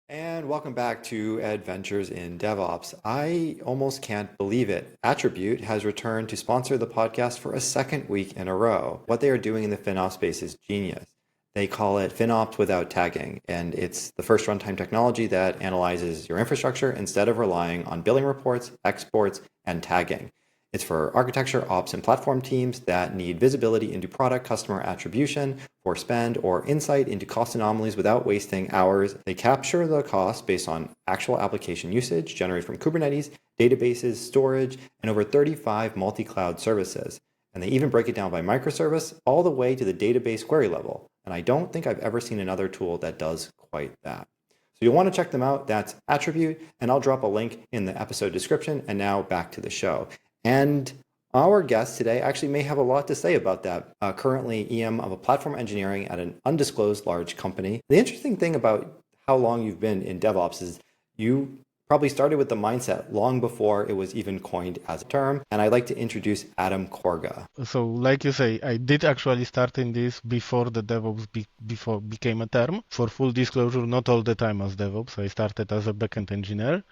And welcome back to Adventures in DevOps. I almost can't believe it. Attribute has returned to sponsor the podcast for a second week in a row. What they are doing in the FinOps space is genius. They call it FinOps without tagging, and it's the first runtime technology that analyzes your infrastructure instead of relying on billing reports, exports, and tagging. It's for architecture, ops, and platform teams that need visibility into product customer attribution for spend or insight into cost anomalies without wasting hours. They capture the cost based on actual application usage generated from Kubernetes, databases, storage, and over 35 multi-cloud services. And they even break it down by microservice all the way to the database query level. And I don't think I've ever seen another tool that does quite that. So you'll want to check them out. That's Attribute, and I'll drop a link in the episode description. And now back to the show. And our guest today actually may have a lot to say about that. Currently EM of a platform engineering at an undisclosed large company. The interesting thing about how long you've been in DevOps is you probably started with the mindset long before it was even coined as a term. And I'd like to introduce Adam Korga. So, like you say, I did actually start in this before the DevOps before became a term. For full disclosure, not all the time as DevOps. I started as a backend engineer.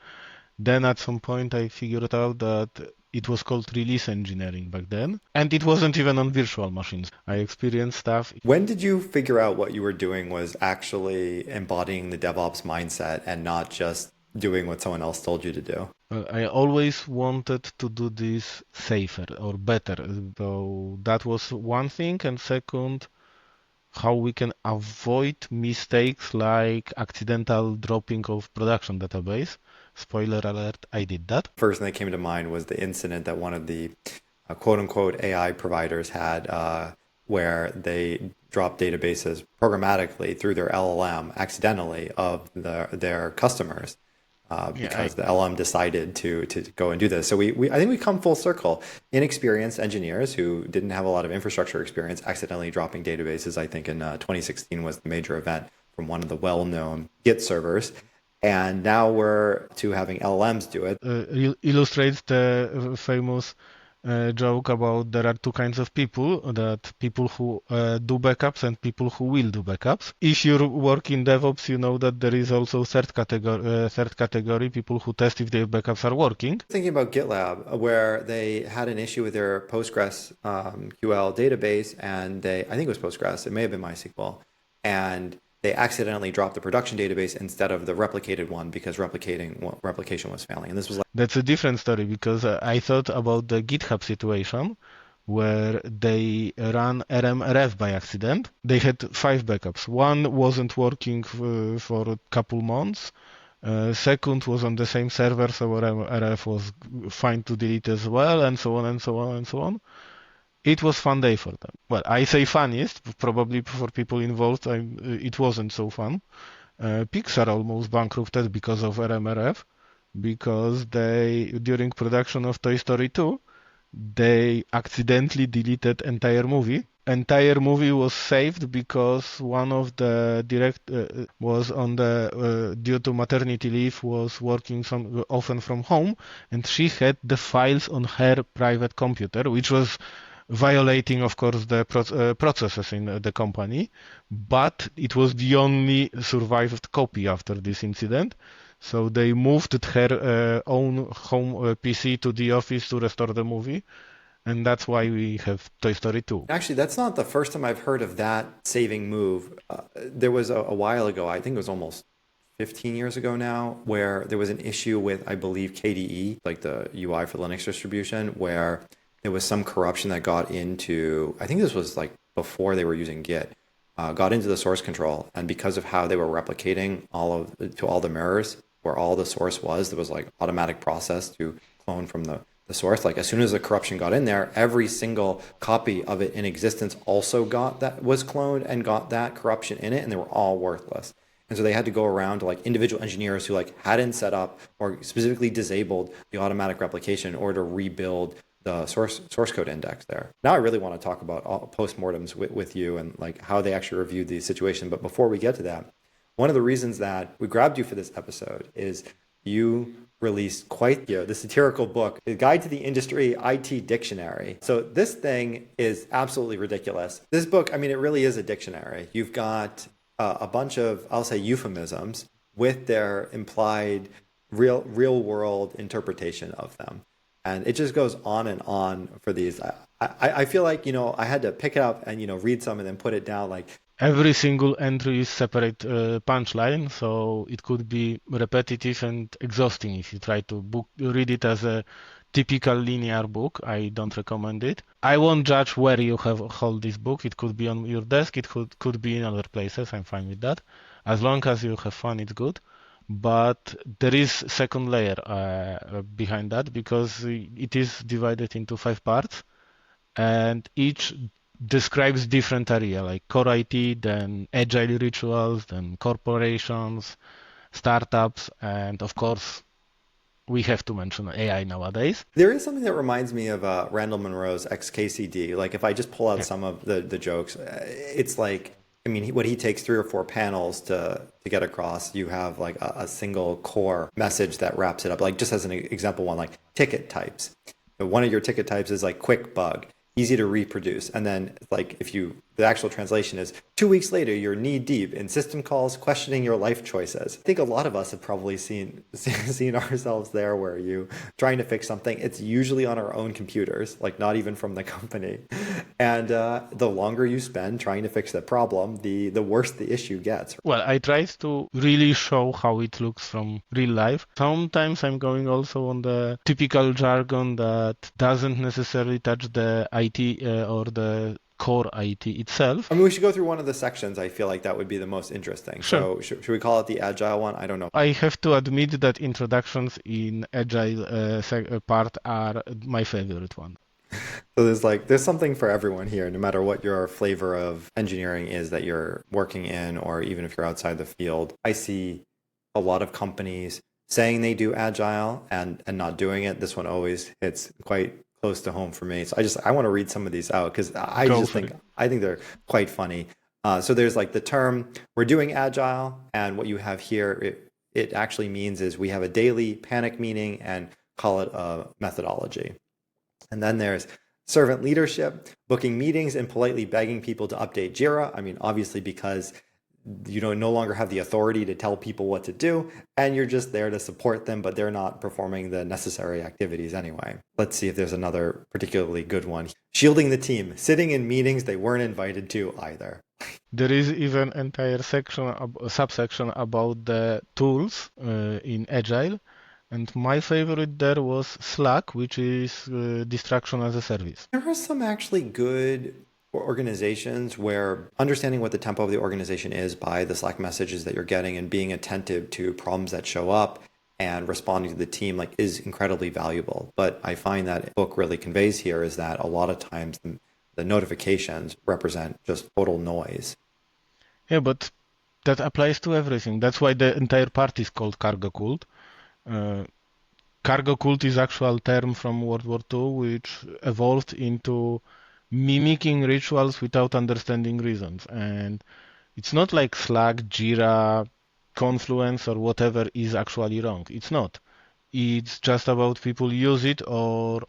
Then at some point I figured out that it was called release engineering back then, and it wasn't even on virtual machines. I experienced stuff. When did you figure out what you were doing was actually embodying the DevOps mindset and not just doing what someone else told you to do? I always wanted to do this safer or better. So that was one thing, and second, how we can avoid mistakes like accidental dropping of production database. Spoiler alert, I did that. First thing that came to mind was the incident that one of the quote unquote AI providers had where they dropped databases programmatically through their LLM accidentally of their customers. Because the LM decided to go and do this. So I think we come full circle. Inexperienced engineers who didn't have a lot of infrastructure experience accidentally dropping databases. I think in 2016 was the major event from one of the well-known Git servers. And now we're to having LLMs do it. Illustrates the famous joke about there are two kinds of people, that people who do backups and people who will do backups. If you work in DevOps, you know that there is also third category, people who test if their backups are working. Thinking about GitLab, where they had an issue with their Postgres QL database, and I think it was Postgres, it may have been MySQL, and they accidentally dropped the production database instead of the replicated one because replication was failing. And this was That's a different story, because I thought about the GitHub situation where they ran RMRF by accident. They had 5 backups. One wasn't working for a couple months. Second was on the same server, so RMRF was fine to delete as well, and so on and so on and so on. It was fun day for them. Well, I say funniest, probably for people involved, it wasn't so fun. Pixar almost bankrupted because of RMRF, because during production of Toy Story 2, they accidentally deleted entire movie. Entire movie was saved because one of the was on the due to maternity leave, was working often from home, and she had the files on her private computer, which was violating, of course, the processes in the company, but it was the only survived copy after this incident. So they moved her own home PC to the office to restore the movie, and that's why we have Toy Story 2. Actually, that's not the first time I've heard of that saving move. There was a while ago, I think it was almost 15 years ago now, where there was an issue with, I believe, KDE, like the UI for Linux distribution, where there was some corruption that got into, I think this was like before they were using Git, got into the source control. And because of how they were replicating to all the mirrors where all the source was, there was like automatic process to clone from the source. Like as soon as the corruption got in there, every single copy of it in existence also was cloned and got that corruption in it, and they were all worthless. And so they had to go around to like individual engineers who like hadn't set up or specifically disabled the automatic replication in order to rebuild the source code index there. Now I really want to talk about Post-Mortems with you and like how they actually reviewed the situation. But before we get to that, one of the reasons that we grabbed you for this episode is you released quite the satirical book, The Guide to the Industry IT Dictionary. So this thing is absolutely ridiculous. This book, I mean, it really is a dictionary. You've got a bunch of, I'll say, euphemisms with their implied real world interpretation of them. And it just goes on and on for these. I feel like, I had to pick it up and, read some and then put it down. Like, Every single entry is separate punchline, so it could be repetitive and exhausting if you try to read it as a typical linear book. I don't recommend it. I won't judge where you hold this book. It could be on your desk. It could be in other places. I'm fine with that. As long as you have fun, it's good. But there is second layer behind that because it is divided into 5 parts, and each describes different area like core IT, then agile rituals, then corporations, startups, and of course we have to mention AI nowadays. there is something that reminds me of Randall Munroe's XKCD. Like, if I just pull out Yeah. some of the jokes, it's like, I mean, what he takes 3 or 4 panels to get across. You have like a single core message that wraps it up. Like, just as an example, one like ticket types. One of your ticket types is like quick bug, easy to reproduce. And then like the actual translation is 2 weeks later, you're knee deep in system calls, questioning your life choices. I think a lot of us have probably seen ourselves there where you trying to fix something. It's usually on our own computers, like not even from the company. And the longer you spend trying to fix that problem, the worse the issue gets. Well, I tried to really show how it looks from real life. Sometimes I'm going also on the typical jargon that doesn't necessarily touch the IT or the core IT itself. I mean, we should go through one of the sections. I feel like that would be the most interesting. Sure. So should we call it the agile one? I don't know. I have to admit that introductions in agile part are my favorite one. So there's something for everyone here, no matter what your flavor of engineering is that you're working in, or even if you're outside the field. I see a lot of companies saying they do agile and not doing it. This one always hits quite close to home for me. So I want to read some of these out because I think they're quite funny. So there's like the term, we're doing agile, and what you have here, it actually means is we have a daily panic meeting and call it a methodology. And then there's servant leadership, booking meetings and politely begging people to update Jira. I mean, obviously, because you don't no longer have the authority to tell people what to do, and you're just there to support them, but they're not performing the necessary activities anyway. Let's see if there's another particularly good one. Shielding the team, sitting in meetings they weren't invited to either. There is even entire subsection about the tools in Agile. And my favorite there was Slack, which is distraction as a service. There are some actually good organizations where understanding what the tempo of the organization is by the Slack messages that you're getting and being attentive to problems that show up and responding to the team like is incredibly valuable. But I find that book really conveys here is that a lot of times the notifications represent just total noise. Yeah, but that applies to everything. That's why the entire part is called cargo cult. Cargo cult is actual term from World War II, which evolved into mimicking rituals without understanding reasons. And it's not like Slack, Jira, Confluence, or whatever is actually wrong. It's not. It's just about people use it or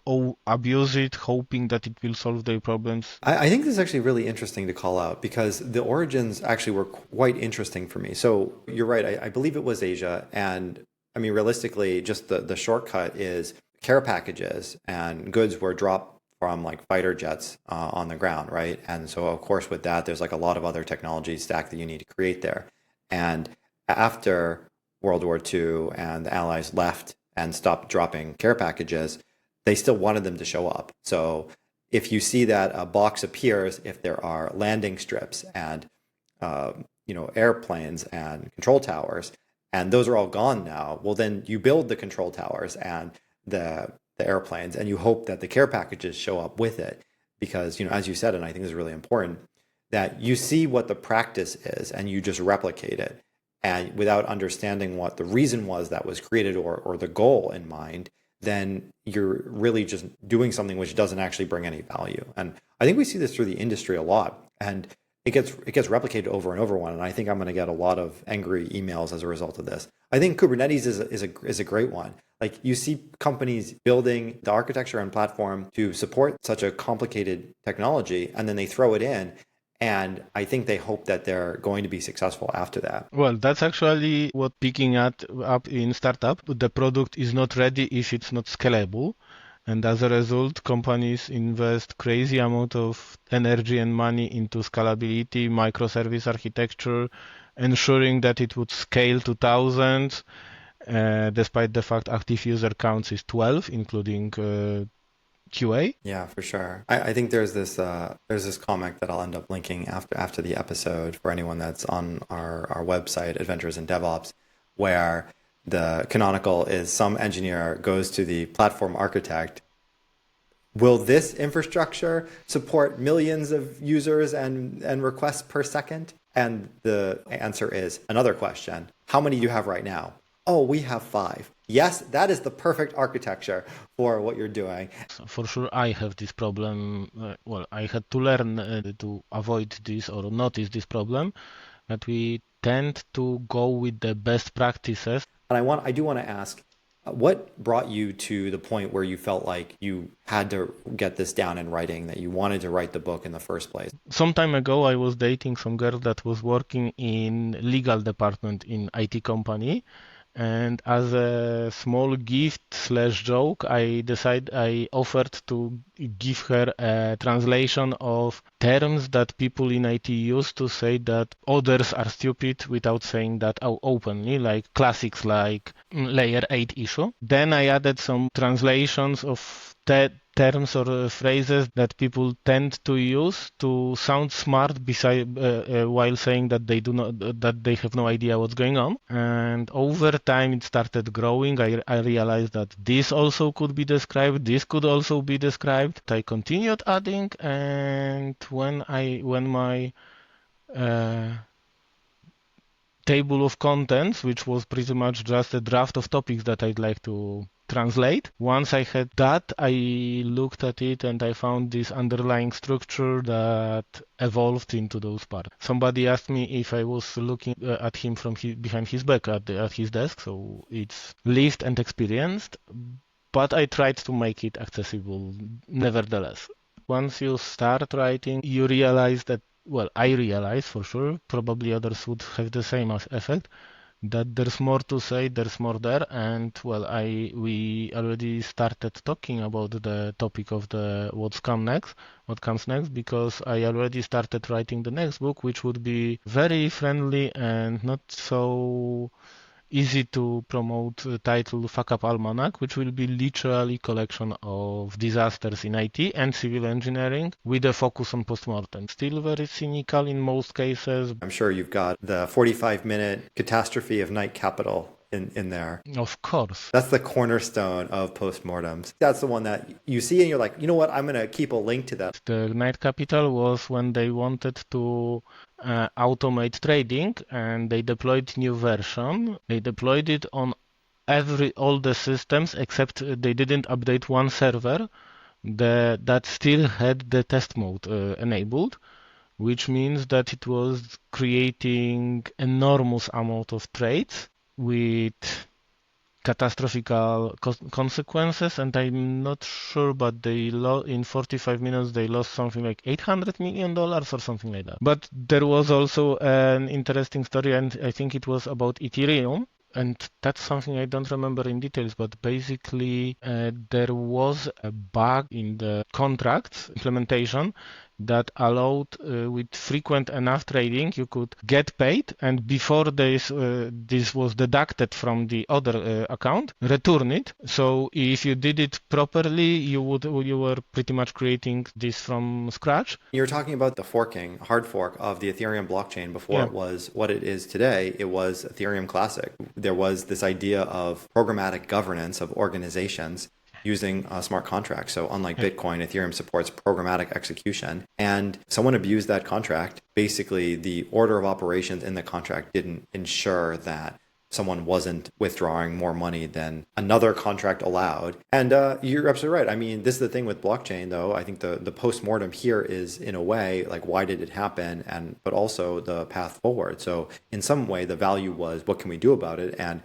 abuse it, hoping that it will solve their problems. I think this is actually really interesting to call out because the origins actually were quite interesting for me. So you're right. I believe it was Asia. And I mean, realistically, just the shortcut is care packages and goods were dropped from like fighter jets on the ground, right? And so, of course, with that, there's like a lot of other technology stack that you need to create there. And after World War II and the Allies left and stopped dropping care packages, they still wanted them to show up. So if you see that a box appears, if there are landing strips and airplanes and control towers, and those are all gone now, well, then you build the control towers and the airplanes, and you hope that the care packages show up with it. Because, as you said, and I think this is really important, that you see what the practice is and you just replicate it. And without understanding what the reason was that was created or the goal in mind, then you're really just doing something which doesn't actually bring any value. And I think we see this through the industry a lot. And it gets replicated over and over one. And I think I'm going to get a lot of angry emails as a result of this. I think Kubernetes is a great one. Like you see companies building the architecture and platform to support such a complicated technology, and then they throw it in. And I think they hope that they're going to be successful after that. Well, that's actually what picking up in startup. The product is not ready if it's not scalable. And as a result, companies invest crazy amount of energy and money into scalability, microservice architecture, ensuring that it would scale to thousands, despite the fact active user counts is 12, including QA. Yeah, for sure. I think there's this comic that I'll end up linking after the episode for anyone that's on our website, Adventures in DevOps, where the canonical is some engineer goes to the platform architect. Will this infrastructure support millions of users and requests per second? And the answer is another question. How many do you have right now? Oh, we have 5. Yes, that is the perfect architecture for what you're doing. For sure, I have this problem. I had to learn to avoid this or notice this problem, that we tend to go with the best practices. And I do want to ask, what brought you to the point where you felt like you had to get this down in writing, that you wanted to write the book in the first place? Some time ago, I was dating some girl that was working in legal department in IT company. And as a small gift/joke, I offered to give her a translation of terms that people in IT use to say that others are stupid without saying that openly, like classics like layer 8 issue. Then I added some translations of terms or phrases that people tend to use to sound smart while saying that they have no idea what's going on. And over time it started growing. I realized that this also could be described, this could also be described. I continued adding, and when my table of contents, which was pretty much just a draft of topics that I'd like to translate. Once I had that, I looked at it and I found this underlying structure that evolved into those parts. Somebody asked me if I was looking at him from behind his back at his desk, so it's lived and experienced, but I tried to make it accessible nevertheless. Once you start writing, you realize that, well, I realize for sure, probably others would have the same effect, that there's more to say, there's more there, and we already started talking about the topic of the what comes next, because I already started writing the next book, which would be very friendly and not so easy to promote, title Fuck Up Almanac, which will be literally collection of disasters in IT and civil engineering with a focus on post-mortem. Still very cynical in most cases. I'm sure you've got the 45-minute catastrophe of Night Capital in there. Of course. That's the cornerstone of Post-Mortems. That's the one that you see and you're like, you know what, I'm going to keep a link to that. The Night Capital was when they wanted to automate trading, and they deployed new version. They deployed it on all the systems except they didn't update one server that still had the test mode enabled, which means that it was creating enormous amount of trades with catastrophic consequences, and I'm not sure, but in 45 minutes they lost something like $800 million or something like that. But there was also an interesting story, and I think it was about Ethereum, and that's something I don't remember in details, but basically there was a bug in the contracts implementation that allowed with frequent enough trading you could get paid, and before this was deducted from the other account, return it. So if you did it properly, you were pretty much creating this from scratch. You're talking about the hard fork of the Ethereum blockchain before it was what it is today. It was Ethereum Classic. There was this idea of programmatic governance of organizations using smart contracts. So unlike Bitcoin, Ethereum supports programmatic execution. And someone abused that contract. Basically, the order of operations in the contract didn't ensure that someone wasn't withdrawing more money than another contract allowed. And you're absolutely right. I mean, this is the thing with blockchain, though. I think the post-mortem here is, in a way, like, why did it happen? But also the path forward. So in some way, the value was, what can we do about it? And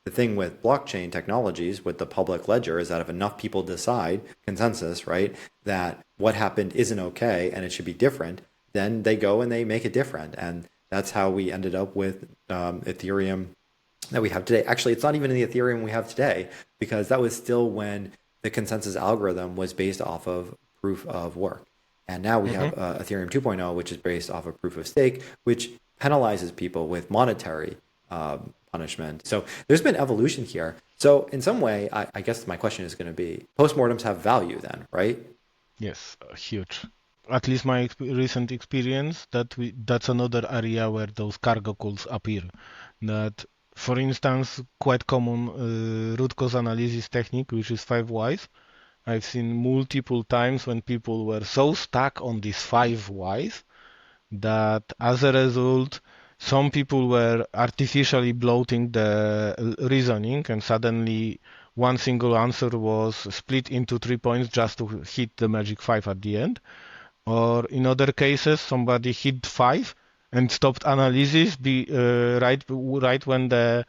the thing with blockchain technologies, with the public ledger, is that if enough people decide, consensus, right, that what happened isn't okay and it should be different, then they go and they make it different. And that's how we ended up with Ethereum that we have today. Actually, it's not even the Ethereum we have today, because that was still when the consensus algorithm was based off of proof of work. And now we have Ethereum 2.0, which is based off of proof of stake, which penalizes people with monetary punishment. So there's been evolution here. So in some way, I guess my question is going to be, postmortems have value then, right? Yes, huge. At least my recent experience, that's another area where those cargo cults appear. That, for instance, quite common root cause analysis technique, which is 5 whys. I've seen multiple times when people were so stuck on these 5 whys that as a result, some people were artificially bloating the reasoning, and suddenly one single answer was split into 3 points just to hit the magic 5 at the end. Or in other cases, somebody hit 5 and stopped analysis right when the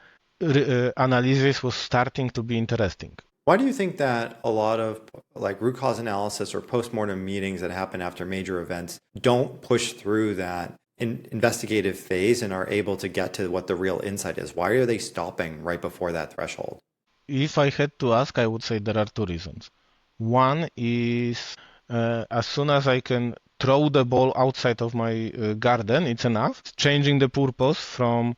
analysis was starting to be interesting. Why do you think that a lot of like root cause analysis or postmortem meetings that happen after major events don't push through that investigative phase and are able to get to what the real insight is? Why are they stopping right before that threshold? If I had to ask, I would say there are 2 reasons. One is as soon as I can throw the ball outside of my garden, it's enough. Changing the purpose from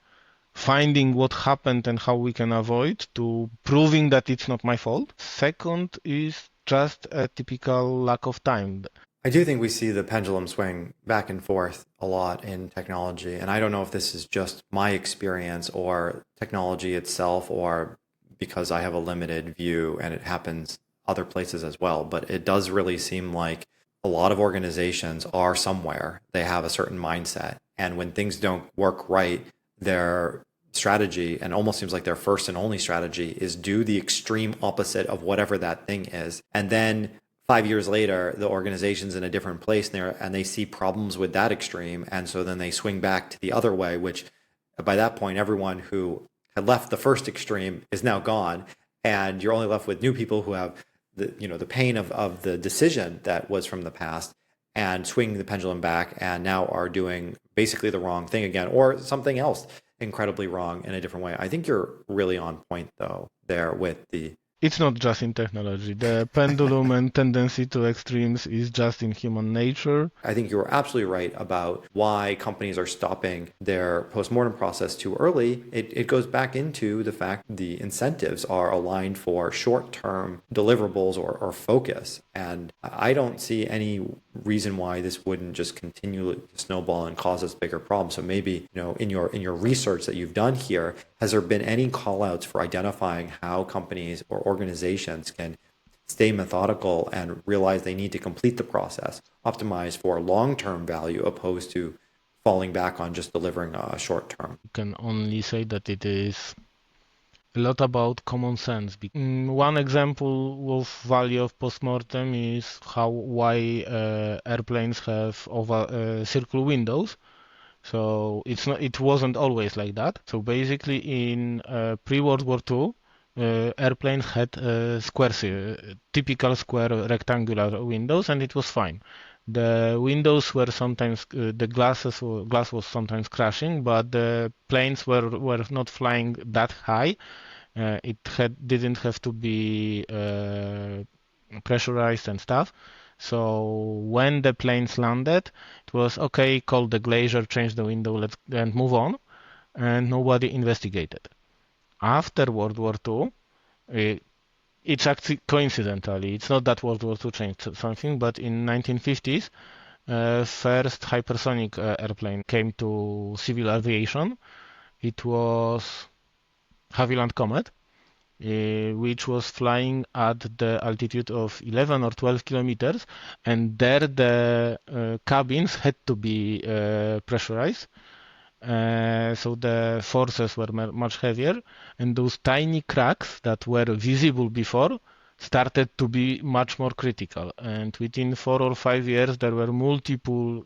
finding what happened and how we can avoid to proving that it's not my fault. Second is just a typical lack of time. I do think we see the pendulum swing back and forth a lot in technology. And I don't know if this is just my experience or technology itself, or because I have a limited view and it happens other places as well. But it does really seem like a lot of organizations are somewhere. They have a certain mindset. And when things don't work right, their strategy, and almost seems like their first and only strategy, is do the extreme opposite of whatever that thing is. And then 5 years later, the organization's in a different place there, and they see problems with that extreme. And so then they swing back to the other way, which by that point, everyone who had left the first extreme is now gone. And you're only left with new people who have the pain of the decision that was from the past, and swinging the pendulum back, and now are doing basically the wrong thing again, or something else incredibly wrong in a different way. I think you're really on point though there with the It's not just in technology. The pendulum and tendency to extremes is just in human nature. I think you're absolutely right about why companies are stopping their postmortem process too early. It goes back into the fact the incentives are aligned for short-term deliverables or focus. And I don't see any reason why this wouldn't just continue to snowball and cause us bigger problems. So maybe, in your research that you've done here, has there been any call-outs for identifying how companies or organizations can stay methodical and realize they need to complete the process, optimize for long-term value opposed to falling back on just delivering a short-term? You can only say that it is a lot about common sense. One example of value of postmortem is why airplanes have circle windows. So it wasn't always like that. So basically, in pre-World War II, airplanes had typical square rectangular windows, and it was fine. The windows were sometimes the glass was sometimes crashing, but the planes were not flying that high. It didn't have to be pressurized and stuff. So when the planes landed, it was okay, call the glacier, change the window, and move on, and nobody investigated. After World War II, it's actually coincidentally, it's not that World War II changed something, but in 1950s, first hypersonic airplane came to civil aviation. It was Havilland Comet, which was flying at the altitude of 11 or 12 kilometers, and there the cabins had to be pressurized. So the forces were much heavier, and those tiny cracks that were visible before started to be much more critical. And within 4 or 5 years, there were multiple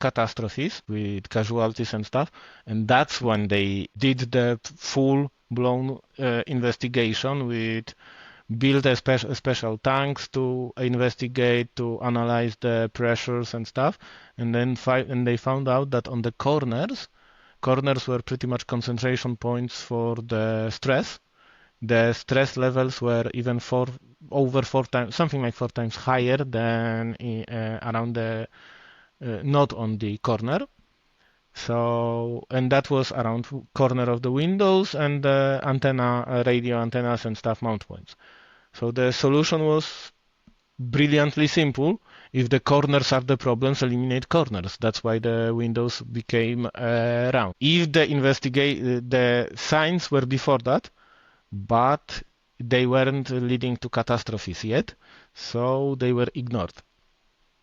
catastrophes with casualties and stuff. And that's when they did the full-blown investigation with built a special tanks to investigate, to analyze the pressures and stuff, and then they found out that on the corners were pretty much concentration points for the stress. The stress levels were even over 4 times, something like 4 times higher than around the not on the corner. So, and that was around corner of the windows and the antenna, radio antennas and stuff mount points. So the solution was brilliantly simple. If the corners are the problems, eliminate corners. That's why the windows became round. If the signs were before that, but they weren't leading to catastrophes yet, so they were ignored.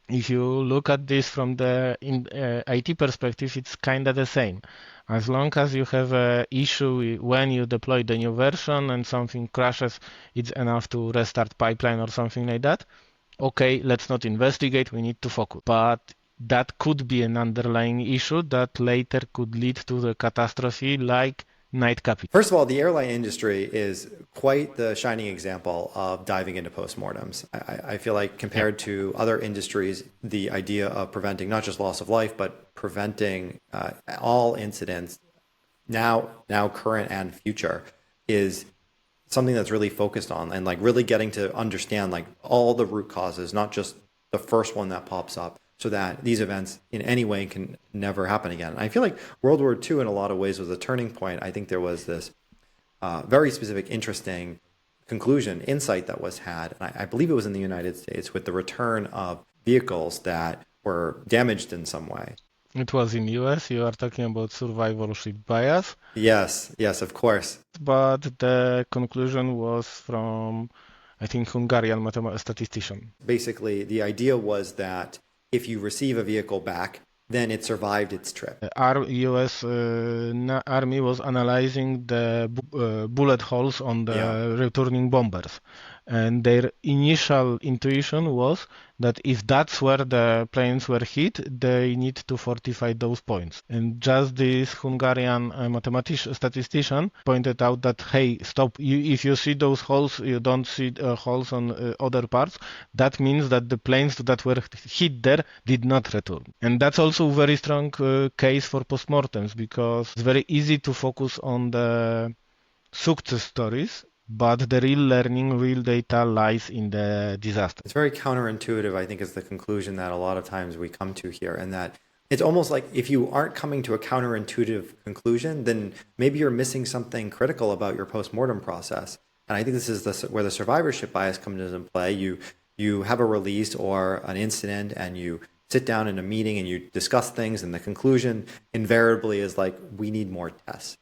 If you look at this from the IT perspective, it's kind of the same. As long as you have an issue when you deploy the new version and something crashes, it's enough to restart pipeline or something like that. Okay, let's not investigate, we need to focus. But that could be an underlying issue that later could lead to the catastrophe like Night Capital. First of all, the airline industry is quite the shining example of diving into postmortems. I feel like compared to other industries, the idea of preventing not just loss of life, but preventing all incidents now current and future is something that's really focused on and like really getting to understand like all the root causes, not just the first one that pops up, so that these events in any way can never happen again. And I feel like World War II in a lot of ways was a turning point. I think there was this very specific, interesting insight that was had, and I believe it was in the United States, with the return of vehicles that were damaged in some way. It was in US, you are talking about survivorship bias. Yes, of course. But the conclusion was from, I think, Hungarian statistician. Basically, the idea was that if you receive a vehicle back, then it survived its trip. Our US Army was analyzing the bullet holes on the returning bombers. And their initial intuition was that if that's where the planes were hit, they need to fortify those points. And just this Hungarian statistician pointed out that, hey, stop, if you see those holes, you don't see holes on other parts, that means that the planes that were hit there did not return. And that's also a very strong case for postmortems, because it's very easy to focus on the success stories, but the real learning, real data lies in the disaster. It's very counterintuitive, I think, is the conclusion that a lot of times we come to here. And that it's almost like if you aren't coming to a counterintuitive conclusion, then maybe you're missing something critical about your postmortem process. And I think this is where the survivorship bias comes into play. You have a release or an incident and you sit down in a meeting and you discuss things, and the conclusion invariably is like, we need more tests.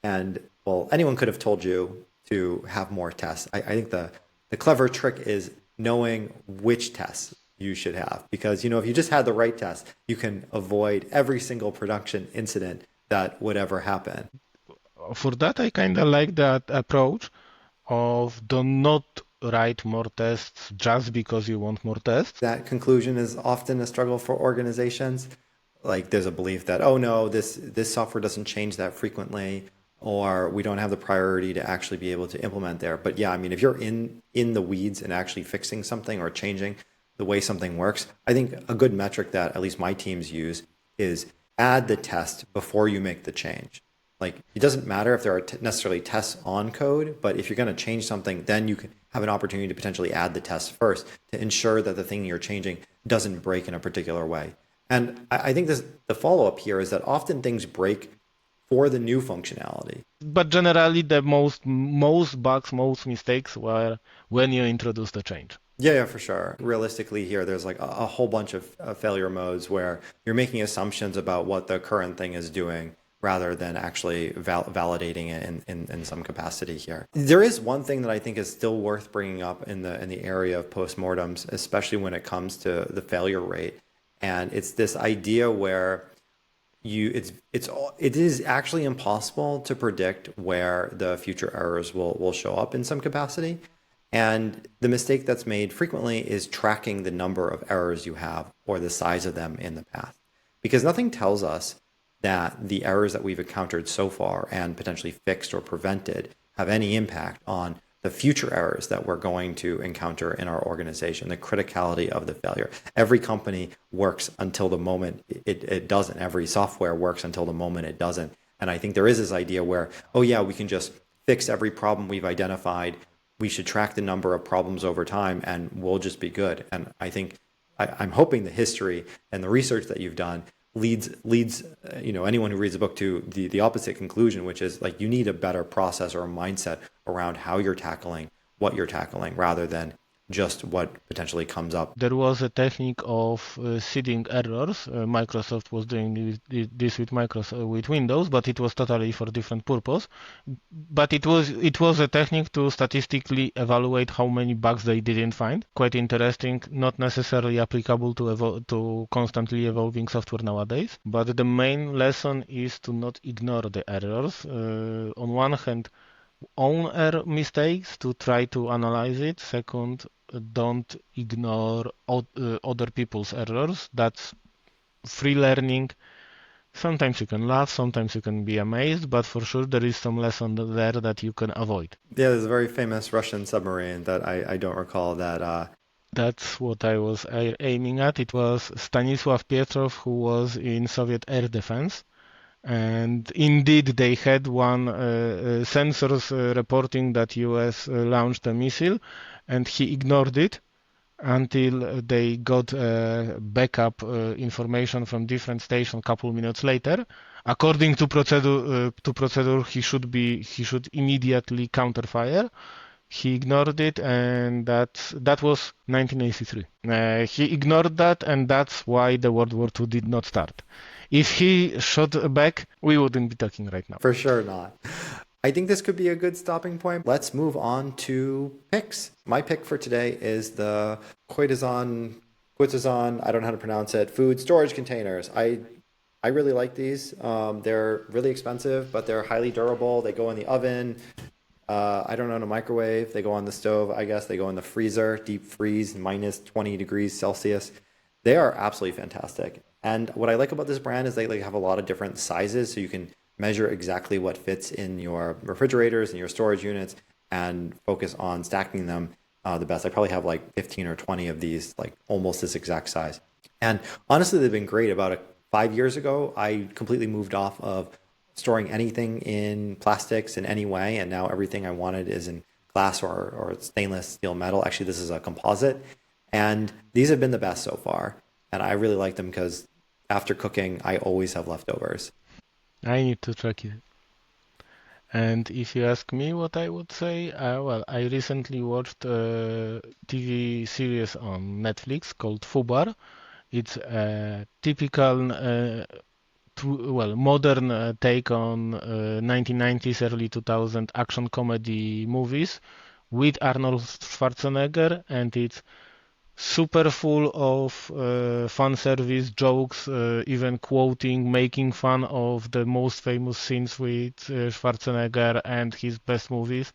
And well, anyone could have told you to have more tests. I think the clever trick is knowing which tests you should have, because if you just had the right test, you can avoid every single production incident that would ever happen. For that, I kind of like that approach of do not write more tests just because you want more tests. That conclusion is often a struggle for organizations. Like there's a belief that, oh no, this software doesn't change that frequently, or we don't have the priority to actually be able to implement there. But yeah, I mean, if you're in the weeds and actually fixing something or changing the way something works, I think a good metric that at least my teams use is add the test before you make the change. Like it doesn't matter if there are necessarily tests on code, but if you're going to change something, then you can have an opportunity to potentially add the test first to ensure that the thing you're changing doesn't break in a particular way. And I think the follow-up here is that often things break for the new functionality. But generally, the most bugs, most mistakes were when you introduce the change. Yeah, for sure. Realistically here, there's like a whole bunch of failure modes where you're making assumptions about what the current thing is doing rather than actually validating it in some capacity here. There is one thing that I think is still worth bringing up in the area of postmortems, especially when it comes to the failure rate. And it's this idea where it is actually impossible to predict where the future errors will show up in some capacity. And the mistake that's made frequently is tracking the number of errors you have or the size of them in the past. Because nothing tells us that the errors that we've encountered so far and potentially fixed or prevented have any impact on the future errors that we're going to encounter in our organization, the criticality of the failure. Every company works until the moment it doesn't. Every software works until the moment it doesn't. And I think there is this idea where, oh yeah, we can just fix every problem we've identified. We should track the number of problems over time and we'll just be good. And I think I'm hoping the history and the research that you've done leads anyone who reads the book to the opposite conclusion, which is like you need a better process or a mindset around how you're tackling what you're tackling rather than just what potentially comes up. There was a technique of seeding errors. Microsoft was doing this with with Windows, but it was totally for different purpose. But it was a technique to statistically evaluate how many bugs they didn't find. Quite interesting, not necessarily applicable to constantly evolving software nowadays. But the main lesson is to not ignore the errors. On one hand, own mistakes to try to analyze it. Second, don't ignore other people's errors. That's free learning. Sometimes you can laugh, sometimes you can be amazed, but for sure there is some lesson there that you can avoid. Yeah, there's a very famous Russian submarine that I don't recall that. That's what I was aiming at. It was Stanisław Pietrov, who was in Soviet air defense. And indeed, they had one sensors reporting that US launched a missile, and he ignored it until they got backup information from different stations a couple minutes later. According to procedure, he should immediately counterfire. He ignored it, and that was 1983. He ignored that, and that's why the World War II did not start. If he shot back, we wouldn't be talking right now. For sure not. I think this could be a good stopping point. Let's move on to picks. My pick for today is the Quitazon, I don't know how to pronounce it, food storage containers. I really like these. They're really expensive, but they're highly durable. They go in the oven. I don't know how to microwave. They go on the stove, I guess. They go in the freezer, deep freeze, minus 20 degrees Celsius. They are absolutely fantastic. And what I like about this brand is they have a lot of different sizes, so you can measure exactly what fits in your refrigerators and your storage units and focus on stacking them the best. I probably have like 15 or 20 of these, like almost this exact size. And honestly, they've been great. About 5 years ago, I completely moved off of storing anything in plastics in any way, and now everything I wanted is in glass or stainless steel metal. Actually, this is a composite, and these have been the best so far. And I really like them because after cooking, I always have leftovers. I need to track it. And if you ask me what I would say, well, I recently watched a TV series on Netflix called Fubar. It's a typical, modern take on 1990s, early 2000s action comedy movies with Arnold Schwarzenegger, and it's super full of fan service jokes, even quoting, making fun of the most famous scenes with Schwarzenegger and his best movies.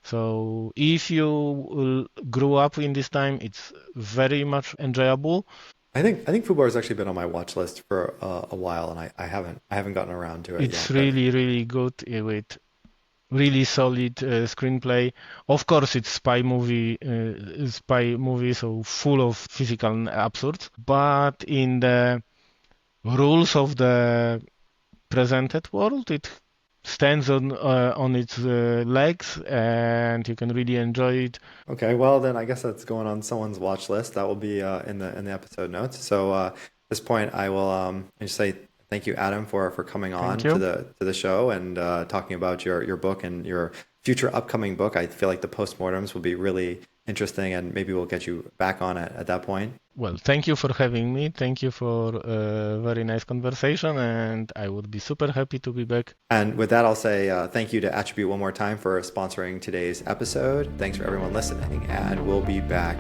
So if you grew up in this time, it's very much enjoyable. I think Fubar has actually been on my watch list for a while, and I haven't gotten around to it It's yet. really good with really solid screenplay. Of course, it's spy movie, so full of physical absurds. But in the rules of the presented world, it stands on its legs, and you can really enjoy it. Okay, well then I guess that's going on someone's watch list. That will be in the episode notes. So at this point, I will just say thank you, Adam, for coming on to the show and talking about your book and your future upcoming book. I feel like the Post-Mortems will be really interesting, and maybe we'll get you back on it at that point. Well, thank you for having me. Thank you for a very nice conversation, and I would be super happy to be back. And with that, I'll say thank you to Attribute one more time for sponsoring today's episode. Thanks for everyone listening, and we'll be back